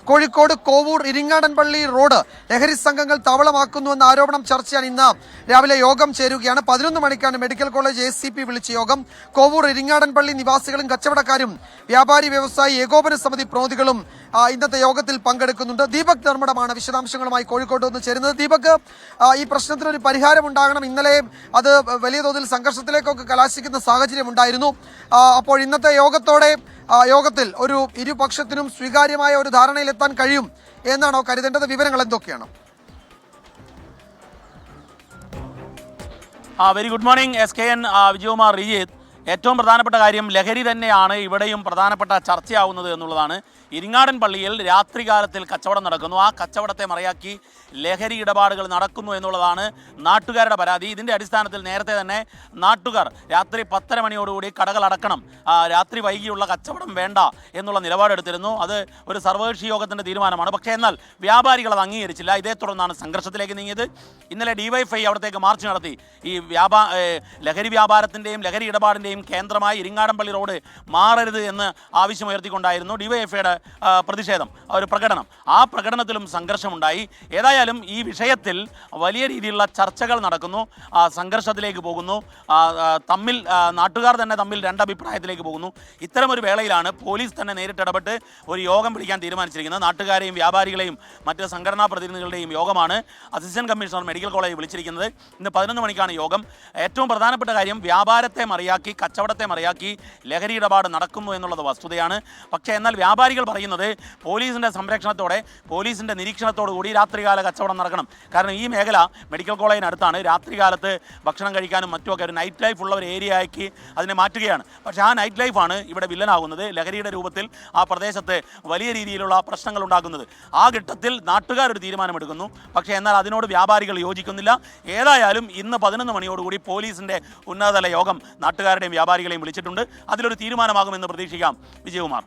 Kozhikode Kovoor Iringadanpalli road ലഹരി സംഘങ്ങൾ താവളമാക്കുന്നുവെന്ന ആരോപണം ചർച്ചയാണ് ഇന്ന് രാവിലെ യോഗം ചേരുകയാണ്. 11 മണിക്കാണ് മെഡിക്കൽ കോളേജ് ACP വിളിച്ച യോഗം. കോവൂർ ഇരിങ്ങാടൻപള്ളി നിവാസികളും കച്ചവടക്കാരും വ്യാപാരി വ്യവസായി ഏകോപന സമിതി പ്രതിനിധികളും ഇന്നത്തെ യോഗത്തിൽ പങ്കെടുക്കുന്നുണ്ട്. ദീപക് ധർമ്മടമാണ് വിശദാംശങ്ങളുമായി കോഴിക്കോട് നിന്ന് ചേരുന്നത്. ദീപക്, ഈ പ്രശ്നത്തിനൊരു പരിഹാരം ഉണ്ടാകണം. ഇന്നലെ അത് വലിയ തോതിൽ സംഘർഷത്തിലേക്കൊക്കെ കലാശിക്കുന്ന സാഹചര്യം ഉണ്ടായിരുന്നു. അപ്പോൾ ഇന്നത്തെ യോഗത്തിൽ ഒരു ഇരുപക്ഷത്തിനും സ്വീകാര്യമായ ഒരു ധാരണയിലെത്താൻ കഴിയും എന്നാണോ കരുതേണ്ടത്? വിവരങ്ങൾ എന്തൊക്കെയാണ്? Very good morning SKN Vijayakumar Rijith. ഏറ്റവും പ്രധാനപ്പെട്ട കാര്യം ലഹരി തന്നെയാണ് ഇവിടെയും പ്രധാനപ്പെട്ട ചർച്ചയാവുന്നത് എന്നുള്ളതാണ്. ഇരിങ്ങാടൻപള്ളിയിൽ രാത്രികാലത്തിൽ കച്ചവടം നടക്കുന്നു. ആ കച്ചവടത്തെ മറയാക്കി ലഹരി ഇടപാടുകൾ നടക്കുന്നു എന്നുള്ളതാണ് നാട്ടുകാരുടെ പരാതി. ഇതിൻ്റെ അടിസ്ഥാനത്തിൽ നേരത്തെ തന്നെ നാട്ടുകാർ രാത്രി 10:30 മണിയോടുകൂടി കടകൾ അടക്കണം, രാത്രി വൈകിയുള്ള കച്ചവടം വേണ്ട എന്നുള്ള നിലപാടെടുത്തിരുന്നു. അത് ഒരു സർവകക്ഷി യോഗത്തിൻ്റെ തീരുമാനമാണ്. പക്ഷേ എന്നാൽ വ്യാപാരികൾ അത് അംഗീകരിച്ചില്ല. ഇതേ തുടർന്നാണ് സംഘർഷത്തിലേക്ക് നീങ്ങിയത്. ഇന്നലെ DYFI അവിടത്തേക്ക് മാർച്ച് നടത്തി. ഈ ലഹരി വ്യാപാരത്തിൻ്റെയും ലഹരി ഇടപാടിൻ്റെയും കേന്ദ്രമായി ഇരിങ്ങാടൻപള്ളി റോഡ് മാറരുത് എന്ന് ആവശ്യമുയർത്തിക്കൊണ്ടായിരുന്നു DYFIയുടെ പ്രതിഷേധം, ഒരു പ്രകടനം. ആ പ്രകടനത്തിലും സംഘർഷമുണ്ടായി. ഏതായാലും ഈ വിഷയത്തിൽ വലിയ രീതിയിലുള്ള ചർച്ചകൾ നടക്കുന്നു, സംഘർഷത്തിലേക്ക് പോകുന്നു. നാട്ടുകാർ തന്നെ തമ്മിൽ രണ്ടഭിപ്രായത്തിലേക്ക് പോകുന്നു. ഇത്തരമൊരു വേളയിലാണ് പോലീസ് തന്നെ നേരിട്ടിടപെട്ട് ഒരു യോഗം വിളിക്കാൻ തീരുമാനിച്ചിരിക്കുന്നത്. നാട്ടുകാരെയും വ്യാപാരികളെയും മറ്റ് സംഘടനാ പ്രതിനിധികളുടെയും യോഗമാണ് അസിസ്റ്റന്റ് കമ്മീഷണർ മെഡിക്കൽ കോളേജ് വിളിച്ചിരിക്കുന്നത്. ഇന്ന് 11 മണിക്കാണ് യോഗം. ഏറ്റവും പ്രധാനപ്പെട്ട കാര്യം വ്യാപാരത്തെ മറിയാക്കി, കച്ചവടത്തെ മറിയാക്കി ലഹരി ഇടപാട് നടക്കുന്നു എന്നുള്ളത് വസ്തുതയാണ്. പക്ഷേ എന്നാൽ വ്യാപാരികൾ പറയുന്നത് പോലീസിൻ്റെ സംരക്ഷണത്തോടെ, പോലീസിൻ്റെ നിരീക്ഷണത്തോടു കൂടി രാത്രികാല കച്ചവടം നടക്കണം. കാരണം ഈ മേഖല മെഡിക്കൽ കോളേജിനടുത്താണ്. രാത്രികാലത്ത് ഭക്ഷണം കഴിക്കാനും മറ്റുമൊക്കെ ഒരു നൈറ്റ് ലൈഫ് ഉള്ള ഒരു ഏരിയയാക്കി അതിനെ മാറ്റുകയാണ്. പക്ഷേ ആ നൈറ്റ് ലൈഫാണ് ഇവിടെ വില്ലനാകുന്നത്, ലഹരിയുടെ രൂപത്തിൽ ആ പ്രദേശത്ത് വലിയ രീതിയിലുള്ള പ്രശ്നങ്ങൾ ഉണ്ടാക്കുന്നത്. ആ ഘട്ടത്തിൽ നാട്ടുകാരൊരു തീരുമാനമെടുക്കുന്നു. പക്ഷേ എന്നാൽ അതിനോട് വ്യാപാരികൾ യോജിക്കുന്നില്ല. ഏതായാലും ഇന്ന് 11 മണിയോടുകൂടി പോലീസിൻ്റെ ഉന്നതതല യോഗം നാട്ടുകാരുടെയും വ്യാപാരികളെയും വിളിച്ചിട്ടുണ്ട്. അതിലൊരു തീരുമാനമാകുമെന്ന് പ്രതീക്ഷിക്കാം. വിജയകുമാർ.